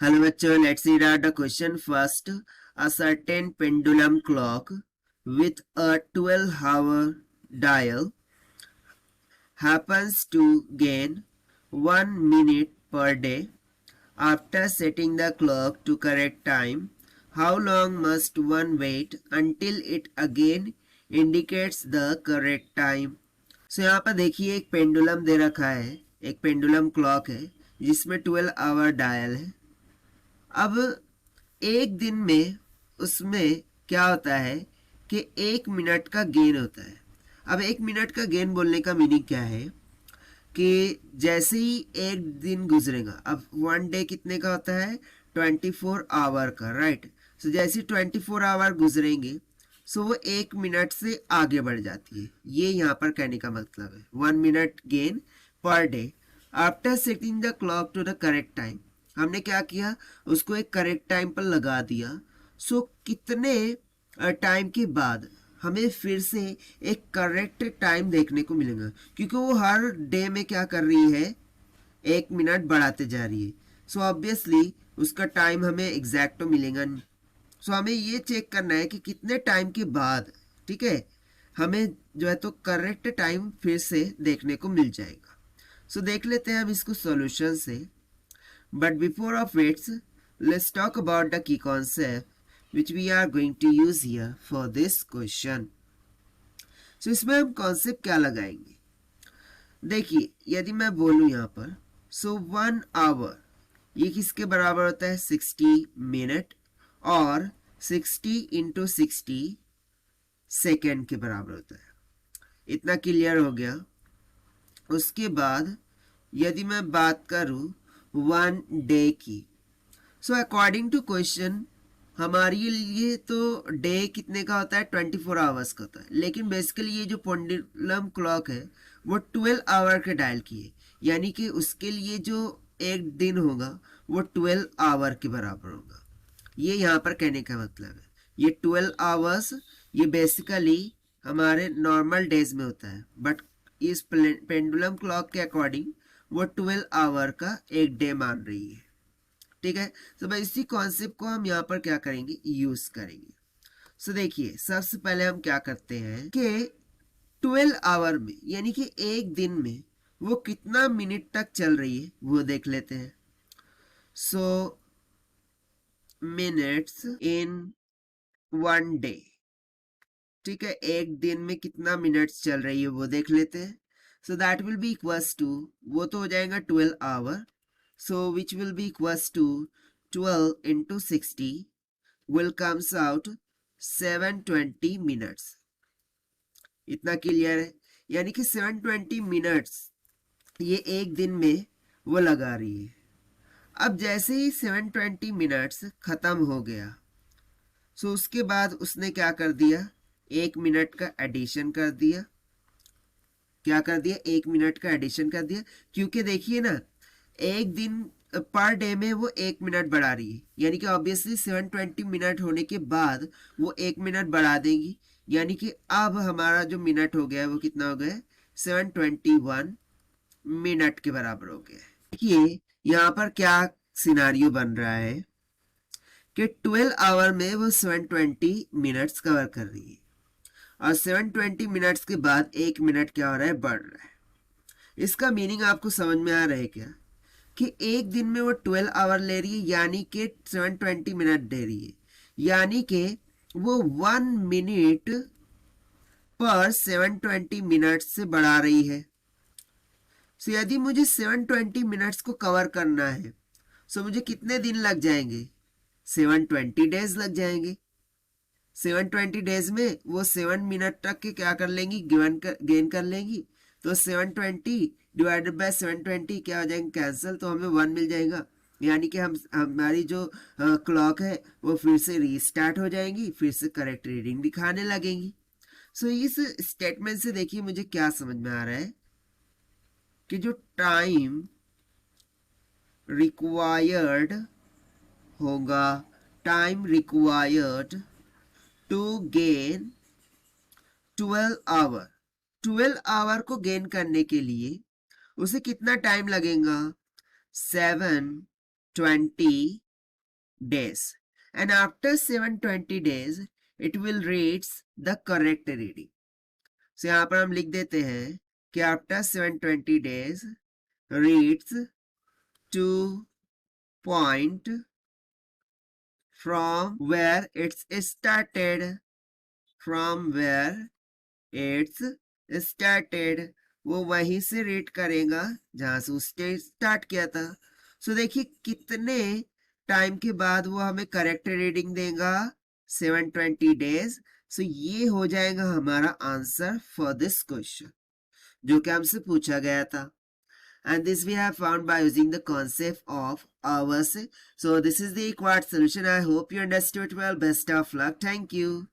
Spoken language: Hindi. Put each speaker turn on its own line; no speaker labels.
Hello bachcho, let's read out the question first. A certain pendulum clock with a 12-hour dial happens to gain 1 minute per day. After setting the clock to correct time, how long must one wait until it again indicates the correct time? So यहाँ पर देखिए एक पेंडुलम दे रखा है, एक पेंडुलम क्लॉक है जिसमें 12 आवर डायल है। अब एक दिन में उसमें क्या होता है कि 1 मिनट का गेन होता है। अब 1 मिनट का गेन बोलने का मीनिंग क्या है कि जैसे ही एक दिन गुजरेगा, अब 1 डे कितने का होता है 24 आवर का, राइट। सो जैसे 24 आवर गुजरेंगे सो वो 1 मिनट से आगे बढ़ जाती है। ये यहाँ पर कहने का मतलब है 1 minute gain per day after setting the clock to the correct time. हमने क्या किया, उसको एक करेक्ट टाइम पर लगा दिया। सो कितने टाइम के बाद हमें फिर से एक करेक्ट टाइम देखने को मिलेगा, क्योंकि वो हर डे में क्या कर रही है 1 मिनट बढ़ाते जा रही है। सो ऑब्वियसली उसका टाइम हमें एग्जैक्ट तो मिलेगा नहीं। सो हमें ये चेक करना है कि कितने टाइम के बाद, ठीक है, हमें जो है तो करेक्ट टाइम फिर से देखने को मिल जाएगा। सो देख लेते हैं हम इसको सॉल्यूशन से। But before of it, let's talk about the key concept which we are going to use here for this question. So इसमें हम कॉन्सेप्ट क्या लगाएंगे? देखिए यदि मैं बोलूं यहाँ पर सो 1 आवर ये किसके बराबर होता है 60 मिनट और 60 × 60 सेकेंड के बराबर होता है। इतना क्लियर हो गया। उसके बाद यदि मैं बात करूं 1 डे की, सो अकॉर्डिंग टू क्वेश्चन हमारे लिए तो डे कितने का होता है 24 आवर्स का होता है, लेकिन बेसिकली ये जो पेंडुलम क्लॉक है वो 12 आवर के डायल की है, यानी कि उसके लिए जो एक दिन होगा वो 12 आवर के बराबर होगा। ये यहाँ पर कहने का मतलब है ये 12 आवर्स ये बेसिकली हमारे नॉर्मल डेज में होता है, बट इस पेंडुलम क्लॉक के अकॉर्डिंग वो 12 आवर का एक डे मान रही है। ठीक है, तो भाई इसी कॉन्सेप्ट को हम यहाँ पर क्या करेंगे यूज करेंगे। सो देखिए सबसे पहले हम क्या करते हैं कि 12 आवर में यानी कि एक दिन में वो कितना मिनट तक चल रही है वो देख लेते हैं। सो मिनट्स इन 1 डे, ठीक है, एक दिन में कितना मिनट्स चल रही है वो देख लेते हैं। So that will be equals to, वो तो हो जाएगा 12 hour, so which will be equals to 12 × 60 will comes out 720 minutes. इतना क्लियर है, यानी कि 720 मिनट्स ये एक दिन में वो लगा रही है। अब जैसे ही 720 मिनट्स खत्म हो गया सो उसके बाद उसने क्या कर दिया 1 मिनट का एडिशन कर दिया। क्या कर दिया 1 मिनट का एडिशन कर दिया, क्योंकि देखिए ना एक दिन पर डे में वो 1 मिनट बढ़ा रही है, यानी कि ऑब्वियसली 720 मिनट होने के बाद वो 1 मिनट बढ़ा देगी, यानी कि अब हमारा जो मिनट हो गया है वो कितना हो गया 721 मिनट के बराबर हो गया। देखिए यहाँ पर क्या सिनारियो बन रहा है कि 12 आवर में वो 720 मिनट्स कवर कर रही है और 720 मिनट्स के बाद 1 मिनट क्या हो रहा है बढ़ रहा है। इसका मीनिंग आपको समझ में आ रहा है क्या कि एक दिन में वो 12 आवर ले रही है, यानी कि 720 मिनट दे रही है, यानी कि वो 1 मिनट पर 720 मिनट से बढ़ा रही है। सो यदि मुझे 720 मिनट्स को कवर करना है सो मुझे कितने दिन लग जाएंगे 720 डेज लग जाएंगे। 720 डेज में वो 7 मिनट तक के क्या कर लेंगी गेन कर लेंगी, तो 720 डिवाइडेड बाय 720 क्या हो जाएंगे कैंसिल, तो हमें 1 मिल जाएगा, यानी कि हमारी जो क्लॉक है वो फिर से रीस्टार्ट हो जाएंगी, फिर से करेक्ट रीडिंग दिखाने लगेंगी। सो इस स्टेटमेंट से देखिए मुझे क्या समझ में आ रहा है कि जो टाइम रिक्वायर्ड होगा, time required to gain 12 hour, 12 hour को गेन करने के लिए उसे कितना टाइम लगेगा 720 days, and after 720 days it will reach the correct reading. So यहाँ पर हम लिख देते हैं कि after 720 days reads to point from where it's started, from where it's started, वो वहीं से रीड करेगा जहां से उसने स्टार्ट किया था. सो देखिए कितने टाइम के बाद वो हमें करेक्ट रीडिंग देगा, 720 डेज. सो ये हो जाएगा हमारा आंसर फॉर दिस क्वेश्चन जो कि हमसे पूछा गया था. And this we have found by using the concept of hours. So this is the required solution. I hope you understood well. Best of luck. Thank you.